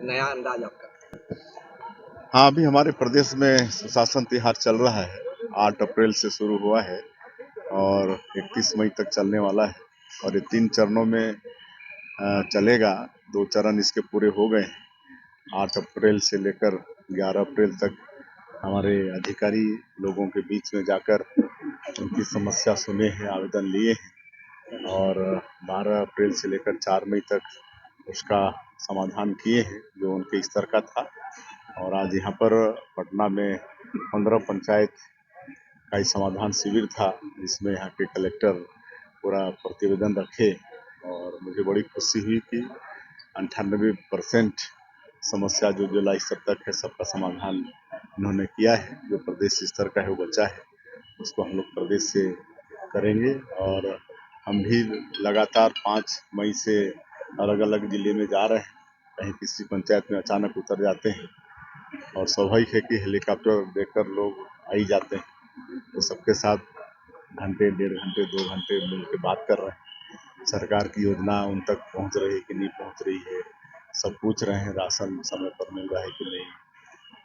नया अंदाज आपका। हाँ, अभी हमारे प्रदेश में सुशासन त्योहार चल रहा है। 8 अप्रैल से शुरू हुआ है और 31 मई तक चलने वाला है और ये 3 चरणों में चलेगा। 2 चरण इसके पूरे हो गए हैं। 8 अप्रैल से लेकर 11 अप्रैल तक हमारे अधिकारी लोगों के बीच में जाकर उनकी समस्या सुने हैं, आवेदन लिए हैं और 12 अप्रैल से लेकर 4 मई तक उसका समाधान किए हैं जो उनके स्तर का था। और आज यहाँ पर पटना में 15 पंचायत का ही समाधान शिविर था जिसमें यहाँ के कलेक्टर पूरा प्रतिवेदन रखे और मुझे बड़ी खुशी हुई कि 98% समस्या जो जिला स्तर तक है सबका समाधान इन्होंने किया है। जो प्रदेश स्तर का है वो बचा है, उसको हम लोग प्रदेश से करेंगे और हम भी लगातार 5 मई से अलग अलग जिले में जा रहे हैं। कहीं किसी पंचायत में अचानक उतर जाते हैं और स्वाभाविक है कि हेलीकॉप्टर देखकर लोग आ ही जाते हैं, तो सबके साथ घंटे, 1.5 घंटे, 2 घंटे मिल के बात कर रहे हैं। सरकार की योजना उन तक पहुंच रही है कि नहीं पहुंच रही है, सब पूछ रहे हैं। राशन समय पर मिल रहा है कि नहीं,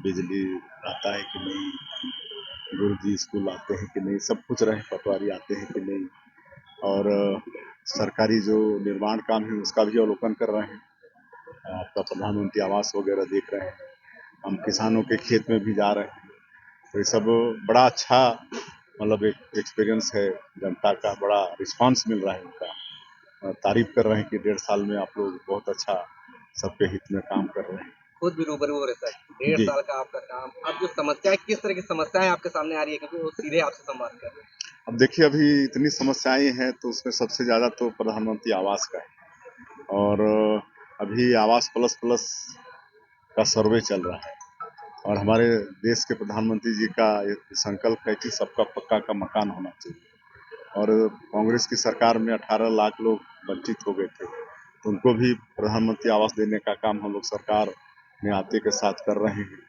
बिजली आता है कि नहीं, गुरुजी स्कूल आते हैं कि नहीं, सब पूछ रहे हैं। पटवारी आते हैं कि नहीं और सरकारी जो निर्माण काम है उसका भी अवलोकन कर रहे हैं। आपका प्रधानमंत्री आवास वगैरह देख रहे हैं। हम किसानों के खेत में भी जा रहे हैं, तो ये सब बड़ा अच्छा मतलब एक एक्सपीरियंस है। जनता का बड़ा रिस्पांस मिल रहा है उनका। तारीफ कर रहे हैं कि 1.5 साल में आप लोग बहुत अच्छा सबके हित में काम कर रहे हैं। खुद भी रूबरू हो रहे सर, 1.5 साल का आपका काम। अब जो समस्याएं, किस तरह की समस्याएं आपके सामने आ रही है, क्योंकि वो सीधे आपसे संवाद कर रहे हैं। अब देखिए, अभी इतनी समस्याएं हैं तो उसमें सबसे ज्यादा तो प्रधानमंत्री आवास का है और अभी आवास प्लस प्लस का सर्वे चल रहा है और हमारे देश के प्रधानमंत्री जी का एक संकल्प है कि सबका पक्का का मकान होना चाहिए। और कांग्रेस की सरकार में 18 लाख लोग वंचित हो गए थे, तो उनको भी प्रधानमंत्री आवास देने का काम हम लोग सरकार में आते के साथ कर रहे हैं।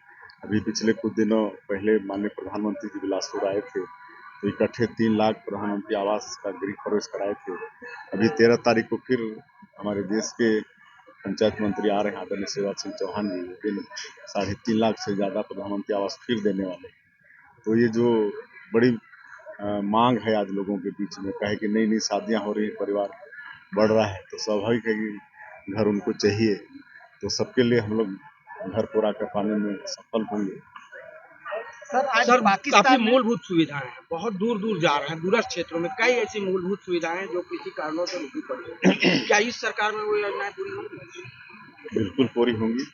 अभी पिछले कुछ दिनों पहले माननीय प्रधानमंत्री जी बिलासपुर आए थे, तो इकट्ठे 3 लाख प्रधानमंत्री आवास का गृह प्रवेश कराए थे। अभी 13 तारीख को फिर हमारे देश के पंचायत मंत्री आ रहे हैं, आदरणीय शिवराज सिंह चौहान जी, लेकिन 3.5 लाख से ज्यादा प्रधानमंत्री आवास फिर देने वाले हैं। तो ये जो बड़ी मांग है आज लोगों के बीच में, कहे कि नई नई शादियां हो रही हैं, परिवार बढ़ रहा है, तो स्वाभाविक है कि घर उनको चाहिए। तो सबके लिए हम लोग घर पूरा कर पाने में सफल होंगे। सर, काफी मूलभूत सुविधाएं हैं, बहुत दूर दूर जा रहे हैं, दूरस्थ क्षेत्रों में कई ऐसी मूलभूत सुविधाएं हैं जो किसी कारणों से रुकी पड़ी है। क्या इस सरकार में वो योजनाएं पूरी होंगी? बिल्कुल पूरी होंगी।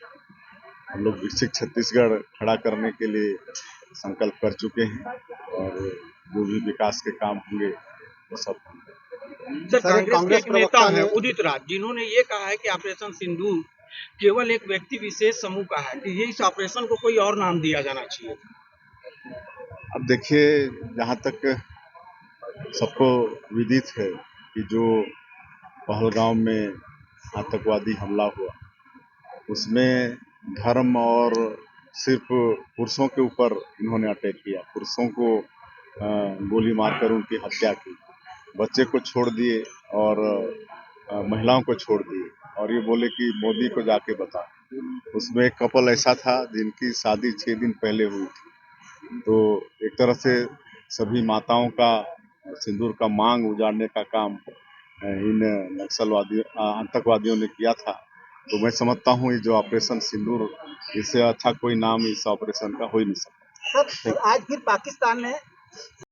हम लोग विकसित छत्तीसगढ़ खड़ा करने के लिए संकल्प कर चुके हैं और जो भी विकास के काम होंगे वो सब होंगे। सर, कांग्रेस के एक नेता हैं उदित राज, जिन्होंने ये कहा है कि ऑपरेशन सिंदूर केवल एक व्यक्ति विशेष समूह का है, कि ये इस ऑपरेशन को कोई और नाम दिया जाना चाहिए। अब देखिए, जहाँ तक सबको विदित है कि जो पहलगांव में आतंकवादी हमला हुआ, उसमें धर्म और सिर्फ पुरुषों के ऊपर इन्होंने अटैक किया, पुरुषों को गोली मारकर उनकी हत्या की, बच्चे को छोड़ दिए और महिलाओं को छोड़ दिए और ये बोले कि मोदी को जाके बता। उसमें एक कपल ऐसा था जिनकी शादी 6 दिन पहले हुई थी। तो एक तरह से सभी माताओं का सिंदूर का मांग उजाड़ने का काम इन आतंकवादियों ने किया था। तो मैं समझता हूँ ये जो ऑपरेशन सिंदूर, इससे अच्छा कोई नाम इस ऑपरेशन का हो ही नहीं सकता। सर, आज फिर पाकिस्तान ने